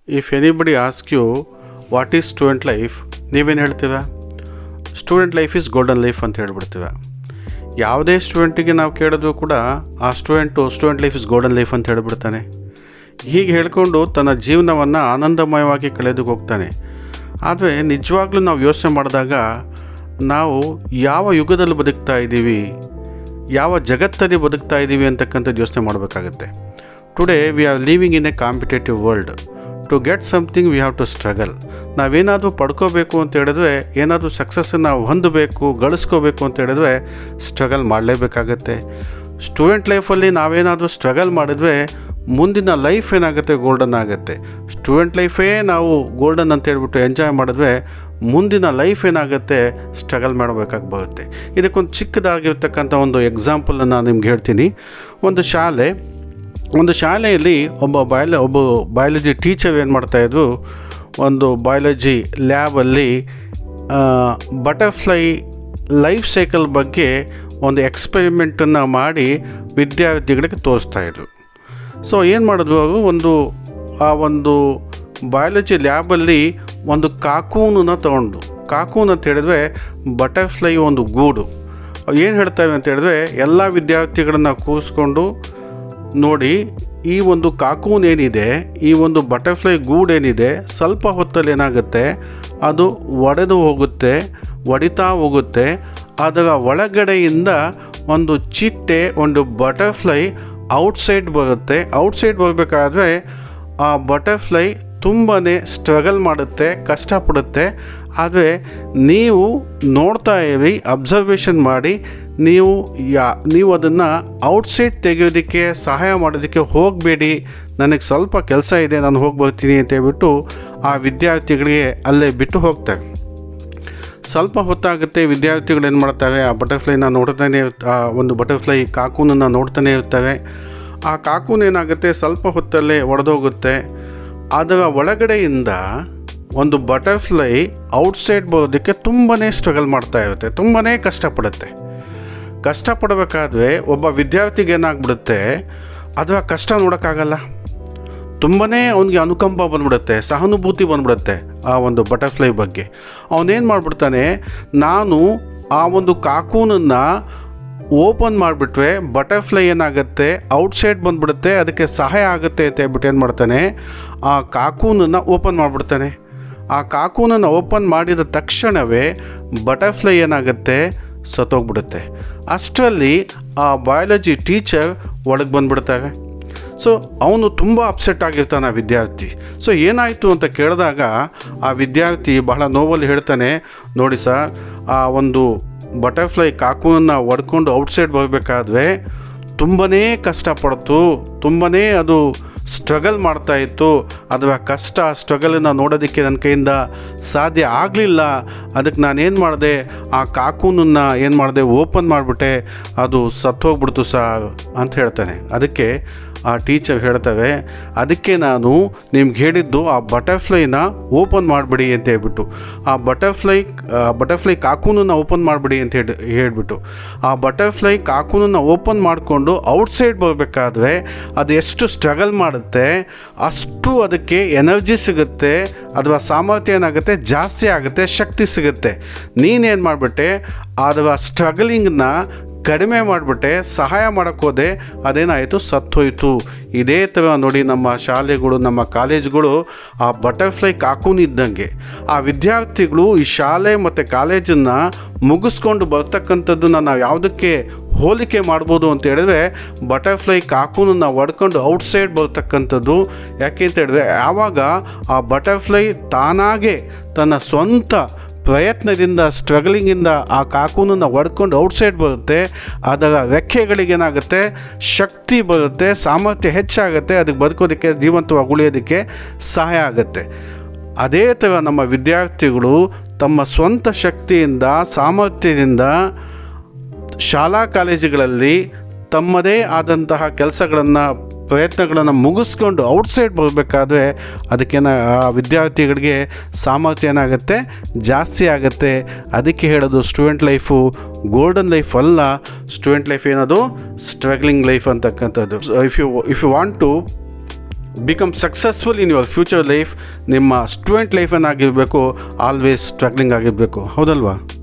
If anybody ask you what is student life, ನೀವೇನು ಹೇಳ್ತೀರ? Student life is golden life ಅಂತ ಹೇಳ್ಬಿಡ್ತೀರ. ಯಾವುದೇ ಸ್ಟೂಡೆಂಟಿಗೆ ನಾವು ಕೇಳಿದ್ರು ಕೂಡ ಆ student life is golden life ಅಂತ ಹೇಳ್ಬಿಡ್ತಾನೆ. ಹೀಗೆ ಹೇಳ್ಕೊಂಡು ತನ್ನ ಜೀವನವನ್ನು ಆನಂದಮಯವಾಗಿ ಕಳೆದು ಹೋಗ್ತಾನೆ. ಆದರೆ ನಿಜವಾಗ್ಲೂ ನಾವು ಯೋಚನೆ ಮಾಡಿದಾಗ ನಾವು ಯಾವ ಯುಗದಲ್ಲಿ ಬದುಕ್ತಾ ಇದ್ದೀವಿ, ಯಾವ ಜಗತ್ತಲ್ಲಿ ಬದುಕ್ತಾ ಇದ್ದೀವಿ ಅಂತಕ್ಕಂಥದ್ದು ಯೋಚನೆ ಮಾಡಬೇಕಾಗತ್ತೆ. Today we are living in a competitive world. To get something we have to struggle. ನಾವೇನಾದರೂ ಪಡ್ಕೋಬೇಕು ಅಂತ ಹೇಳಿದ್ರೆ, ಏನಾದರೂ ಸಕ್ಸಸ್ಸನ್ನು ಹೊಂದಬೇಕು, ಗಳಿಸ್ಕೋಬೇಕು ಅಂತ ಹೇಳಿದ್ರೆ ಸ್ಟ್ರಗಲ್ ಮಾಡಲೇಬೇಕಾಗತ್ತೆ. ಸ್ಟೂಡೆಂಟ್ ಲೈಫಲ್ಲಿ ನಾವೇನಾದರೂ ಸ್ಟ್ರಗಲ್ ಮಾಡಿದ್ರೆ ಮುಂದಿನ ಲೈಫ್ ಏನಾಗುತ್ತೆ, ಗೋಲ್ಡನ್ ಆಗುತ್ತೆ. ಸ್ಟೂಡೆಂಟ್ ಲೈಫೇ ನಾವು ಗೋಲ್ಡನ್ ಅಂತ ಹೇಳ್ಬಿಟ್ಟು ಎಂಜಾಯ್ ಮಾಡಿದ್ರೆ ಮುಂದಿನ ಲೈಫ್ ಏನಾಗುತ್ತೆ, ಸ್ಟ್ರಗಲ್ ಮಾಡಬೇಕಾಗಿ ಬರುತ್ತೆ. ಇದಕ್ಕೊಂದು ಚಿಕ್ಕದಾಗಿರ್ತಕ್ಕಂಥ ಒಂದು ಎಕ್ಸಾಂಪಲನ್ನು ನಾನು ನಿಮ್ಗೆ ಹೇಳ್ತೀನಿ. ಒಂದು ಶಾಲೆಯಲ್ಲಿ ಒಬ್ಬ ಬಯಾಲಜಿ ಟೀಚರ್ ಏನು ಮಾಡ್ತಾಯಿದ್ರು, ಒಂದು ಬಯಾಲಜಿ ಲ್ಯಾಬಲ್ಲಿ ಬಟರ್ಫ್ಲೈ ಲೈಫ್ ಸೈಕಲ್ ಬಗ್ಗೆ ಒಂದು ಎಕ್ಸ್ಪೆರಿಮೆಂಟನ್ನು ಮಾಡಿ ವಿದ್ಯಾರ್ಥಿಗಳಿಗೆ ತೋರಿಸ್ತಾಯಿದ್ರು. ಸೊ ಏನು ಮಾಡಿದ್ರು ಅವರು, ಒಂದು ಬಯಾಲಜಿ ಲ್ಯಾಬಲ್ಲಿ ಒಂದು ಕಾಕೂನನ್ನು ತೊಗೊಂಡು, ಕಾಕೂನ್ ಅಂತ ಹೇಳಿದ್ರೆ ಬಟರ್ಫ್ಲೈ ಒಂದು ಗೂಡು. ಏನು ಹೇಳ್ತೇವೆ ಅಂತ ಹೇಳಿದ್ರೆ, ಎಲ್ಲ ವಿದ್ಯಾರ್ಥಿಗಳನ್ನು ಕೂರಿಸ್ಕೊಂಡು ನೋಡಿ, ಈ ಒಂದು ಕಾಕೂನ್ ಏನಿದೆ, ಈ ಒಂದು ಬಟರ್ಫ್ಲೈ ಗೂಡೇನಿದೆ, ಸ್ವಲ್ಪ ಹೊತ್ತಲ್ಲಿ ಏನಾಗುತ್ತೆ, ಅದು ಒಡಿತಾ ಹೋಗುತ್ತೆ. ಅದರ ಒಳಗಡೆಯಿಂದ ಒಂದು ಚಿಟ್ಟೆ, ಒಂದು ಬಟರ್ಫ್ಲೈ ಔಟ್ಸೈಡ್ ಬರುತ್ತೆ. ಔಟ್ಸೈಡ್ ಬರಬೇಕಾದ್ರೆ ಆ ಬಟರ್ಫ್ಲೈ ತುಂಬಾ ಸ್ಟ್ರಗಲ್ ಮಾಡುತ್ತೆ, ಕಷ್ಟಪಡುತ್ತೆ. ಆದರೆ ನೀವು ನೋಡ್ತಾ ಇರಿ, ಅಬ್ಸರ್ವೇಷನ್ ಮಾಡಿ, ನೀವು ಅದನ್ನು ಔಟ್ಸೈಡ್ ತೆಗೆಯೋದಕ್ಕೆ ಸಹಾಯ ಮಾಡೋದಕ್ಕೆ ಹೋಗಬೇಡಿ. ನನಗೆ ಸ್ವಲ್ಪ ಕೆಲಸ ಇದೆ, ನಾನು ಹೋಗಿ ಬರ್ತೀನಿ ಅಂತ ಹೇಳ್ಬಿಟ್ಟು ಆ ವಿದ್ಯಾರ್ಥಿಗಳಿಗೆ ಅಲ್ಲೇ ಬಿಟ್ಟು ಹೋಗ್ತಾರೆ. ಸ್ವಲ್ಪ ಹೊತ್ತಾಗುತ್ತೆ, ವಿದ್ಯಾರ್ಥಿಗಳು ಏನು ಮಾಡ್ತಾರೆ, ಆ ಬಟರ್ಫ್ಲೈನ ನೋಡ್ತಾನೆ, ಆ ಒಂದು ಬಟರ್ಫ್ಲೈ ಕಾಕೂನನ್ನು ನೋಡ್ತಾನೆ ಇರ್ತವೆ. ಆ ಕಾಕೂನ್ ಏನಾಗುತ್ತೆ, ಸ್ವಲ್ಪ ಹೊತ್ತಲ್ಲೇ ಒಡೆದೋಗುತ್ತೆ. ಅದರ ಒಳಗಡೆಯಿಂದ ಒಂದು ಬಟರ್ಫ್ಲೈ ಔಟ್ಸೈಡ್ ಬರೋದಕ್ಕೆ ತುಂಬಾ ಸ್ಟ್ರಗಲ್ ಮಾಡ್ತಾ ಇರುತ್ತೆ, ತುಂಬಾ ಕಷ್ಟಪಡಬೇಕಾದ್ರೆ ಒಬ್ಬ ವಿದ್ಯಾರ್ಥಿಗೆ ಏನಾಗ್ಬಿಡುತ್ತೆ, ಅದರ ಕಷ್ಟ ನೋಡೋಕ್ಕಾಗಲ್ಲ. ತುಂಬಾ ಅವನಿಗೆ ಅನುಕಂಪ ಬಂದ್ಬಿಡುತ್ತೆ, ಸಹಾನುಭೂತಿ ಬಂದ್ಬಿಡುತ್ತೆ ಆ ಒಂದು ಬಟರ್ಫ್ಲೈ ಬಗ್ಗೆ. ಅವನೇನು ಮಾಡಿಬಿಡ್ತಾನೆ, ನಾನು ಆ ಒಂದು ಕಾಕೂನನ್ನು ಓಪನ್ ಮಾಡಿಬಿಟ್ರೆ ಬಟರ್ಫ್ಲೈ ಏನಾಗುತ್ತೆ, ಔಟ್ಸೈಡ್ ಬಂದುಬಿಡುತ್ತೆ, ಅದಕ್ಕೆ ಸಹಾಯ ಆಗುತ್ತೆ ಅಂತ ಹೇಳ್ಬಿಟ್ಟು ಏನು ಮಾಡ್ತಾನೆ, ಆ ಕಾಕೂನನ್ನು ಓಪನ್ ಮಾಡಿಬಿಡ್ತಾನೆ. ಆ ಕಾಕೂನನ್ನು ಓಪನ್ ಮಾಡಿದ ತಕ್ಷಣವೇ ಬಟರ್ಫ್ಲೈ ಏನಾಗುತ್ತೆ, ಸತ್ತೋಗ್ಬಿಡುತ್ತೆ. ಅಷ್ಟರಲ್ಲಿ ಆ ಬಯಾಲಜಿ ಟೀಚರ್ ಒಳಗೆ ಬಂದುಬಿಡ್ತಾರೆ. ಸೊ ಅವನು ತುಂಬ ಅಪ್ಸೆಟ್ ಆಗಿರ್ತಾನೆ ಆ ವಿದ್ಯಾರ್ಥಿ. ಸೊ ಏನಾಯಿತು ಅಂತ ಕೇಳಿದಾಗ ಆ ವಿದ್ಯಾರ್ಥಿ ಬಹಳ ನೋವಲ್ಲಿ ಹೇಳ್ತಾನೆ, ನೋಡಿ ಸರ್, ಆ ಒಂದು ಬಟರ್ಫ್ಲೈ ಕಾಕೂನನ್ನು ಒಡ್ಕೊಂಡು ಔಟ್ಸೈಡ್ ಬರಬೇಕಾದ್ರೆ ತುಂಬಾ ಕಷ್ಟಪಡ್ತು, ತುಂಬಾ ಅದು ಸ್ಟ್ರಗಲ್ ಮಾಡ್ತಾಯಿತ್ತು. ಅದರ ಕಷ್ಟ, ಸ್ಟ್ರಗಲನ್ನು ನೋಡೋದಕ್ಕೆ ನನ್ನ ಕೈಯಿಂದ ಸಾಧ್ಯ ಆಗಲಿಲ್ಲ. ಅದಕ್ಕೆ ನಾನೇನು ಮಾಡಿದೆ, ಆ ಕಾಕೂನನ್ನು ಏನು ಮಾಡಿದೆ, ಓಪನ್ ಮಾಡಿಬಿಟ್ಟೆ, ಅದು ಸತ್ತೋಗ್ಬಿಡ್ತು ಸರ್ ಅಂತ ಹೇಳ್ತಾನೆ. ಅದಕ್ಕೆ ಆ ಟೀಚರ್ ಹೇಳ್ತವೆ, ಅದಕ್ಕೆ ನಾನು ನಿಮ್ಗೆ ಹೇಳಿದ್ದು ಆ ಬಟರ್ಫ್ಲೈನ ಓಪನ್ ಮಾಡಿಬಿಡಿ ಅಂತ ಹೇಳ್ಬಿಟ್ಟು, ಆ ಬಟರ್ಫ್ಲೈ ಕಾಕೂನನ್ನು ಓಪನ್ ಮಾಡಿಬಿಡಿ ಅಂತ ಹೇಳ್ಬಿಟ್ಟು, ಆ ಬಟರ್ಫ್ಲೈ ಕಾಕೂನನ್ನು ಓಪನ್ ಮಾಡಿಕೊಂಡು ಔಟ್ಸೈಡ್ ಬರಬೇಕಾದ್ರೆ ಅದು ಎಷ್ಟು ಸ್ಟ್ರಗಲ್ ಮಾಡುತ್ತೆ, ಅಷ್ಟು ಅದಕ್ಕೆ ಎನರ್ಜಿ ಸಿಗುತ್ತೆ, ಅದರ ಸಾಮರ್ಥ್ಯ ಏನಾಗುತ್ತೆ, ಜಾಸ್ತಿ ಆಗುತ್ತೆ, ಶಕ್ತಿ ಸಿಗುತ್ತೆ. ನೀನೇನು ಮಾಡಿಬಿಟ್ಟೆ, ಅದರ ಸ್ಟ್ರಗಲಿಂಗನ್ನ ಕಡಿಮೆ ಮಾಡಿಬಿಟ್ಟೆ, ಸಹಾಯ ಮಾಡೋಕ್ಕೋದೆ, ಅದೇನಾಯಿತು, ಸತ್ತೋಯ್ತು. ಇದೇ ಥರ ನೋಡಿ ನಮ್ಮ ಶಾಲೆಗಳು, ನಮ್ಮ ಕಾಲೇಜುಗಳು ಆ ಬಟರ್ಫ್ಲೈ ಕಾಕೂನ್ ಇದ್ದಂಗೆ. ಆ ವಿದ್ಯಾರ್ಥಿಗಳು ಈ ಶಾಲೆ ಮತ್ತು ಕಾಲೇಜನ್ನು ಮುಗಿಸ್ಕೊಂಡು ಬರ್ತಕ್ಕಂಥದ್ದನ್ನು ನಾವು ಯಾವುದಕ್ಕೆ ಹೋಲಿಕೆ ಮಾಡ್ಬೋದು ಅಂತ ಹೇಳಿದ್ರೆ, ಬಟರ್ಫ್ಲೈ ಕಾಕೂನನ್ನು ಒಡ್ಕೊಂಡು ಔಟ್ಸೈಡ್ ಬರ್ತಕ್ಕಂಥದ್ದು. ಯಾಕೆ ಅಂತ ಹೇಳಿದ್ರೆ, ಯಾವಾಗ ಆ ಬಟರ್ಫ್ಲೈ ತಾನಾಗೆ ತನ್ನ ಸ್ವಂತ ಪ್ರಯತ್ನದಿಂದ, ಸ್ಟ್ರಗಲಿಂಗಿಂದ ಆ ಕಾಕೂನನ್ನು ಒಡ್ಕೊಂಡು ಔಟ್ಸೈಡ್ ಬರುತ್ತೆ, ಅದರ ರೆಕ್ಕೆಗಳಿಗೇನಾಗುತ್ತೆ, ಶಕ್ತಿ ಬರುತ್ತೆ, ಸಾಮರ್ಥ್ಯ ಹೆಚ್ಚಾಗುತ್ತೆ, ಅದಕ್ಕೆ ಬದುಕೋದಕ್ಕೆ, ಜೀವಂತವಾಗಿ ಉಳಿಯೋದಕ್ಕೆ ಸಹಾಯ ಆಗುತ್ತೆ. ಅದೇ ಥರ ನಮ್ಮ ವಿದ್ಯಾರ್ಥಿಗಳು ತಮ್ಮ ಸ್ವಂತ ಶಕ್ತಿಯಿಂದ, ಸಾಮರ್ಥ್ಯದಿಂದ ಶಾಲಾ ಕಾಲೇಜುಗಳಲ್ಲಿ ತಮ್ಮದೇ ಆದಂತಹ ಕೆಲಸಗಳನ್ನು, ಪ್ರಯತ್ನಗಳನ್ನು ಮುಗಿಸ್ಕೊಂಡು ಔಟ್ಸೈಡ್ ಬರಬೇಕಾದ್ರೆ ಅದಕ್ಕೇನ ಆ ವಿದ್ಯಾರ್ಥಿಗಳಿಗೆ ಸಾಮರ್ಥ್ಯ ಏನಾಗುತ್ತೆ, ಜಾಸ್ತಿ ಆಗುತ್ತೆ. ಅದಕ್ಕೆ ಹೇಳೋದು ಸ್ಟೂಡೆಂಟ್ ಲೈಫು ಗೋಲ್ಡನ್ ಲೈಫ್ ಅಲ್ಲ, ಸ್ಟೂಡೆಂಟ್ ಲೈಫ್ ಏನದು ಸ್ಟ್ರಗ್ಲಿಂಗ್ ಲೈಫ್ ಅಂತಕ್ಕಂಥದ್ದು. If you want to become successful in your future life. ನಿಮ್ಮ ಸ್ಟೂಡೆಂಟ್ ಲೈಫೇನಾಗಿರಬೇಕು, ಆಲ್ವೇಸ್ ಸ್ಟ್ರಗ್ಲಿಂಗ್ ಆಗಿರಬೇಕು, ಹೌದಲ್ವಾ?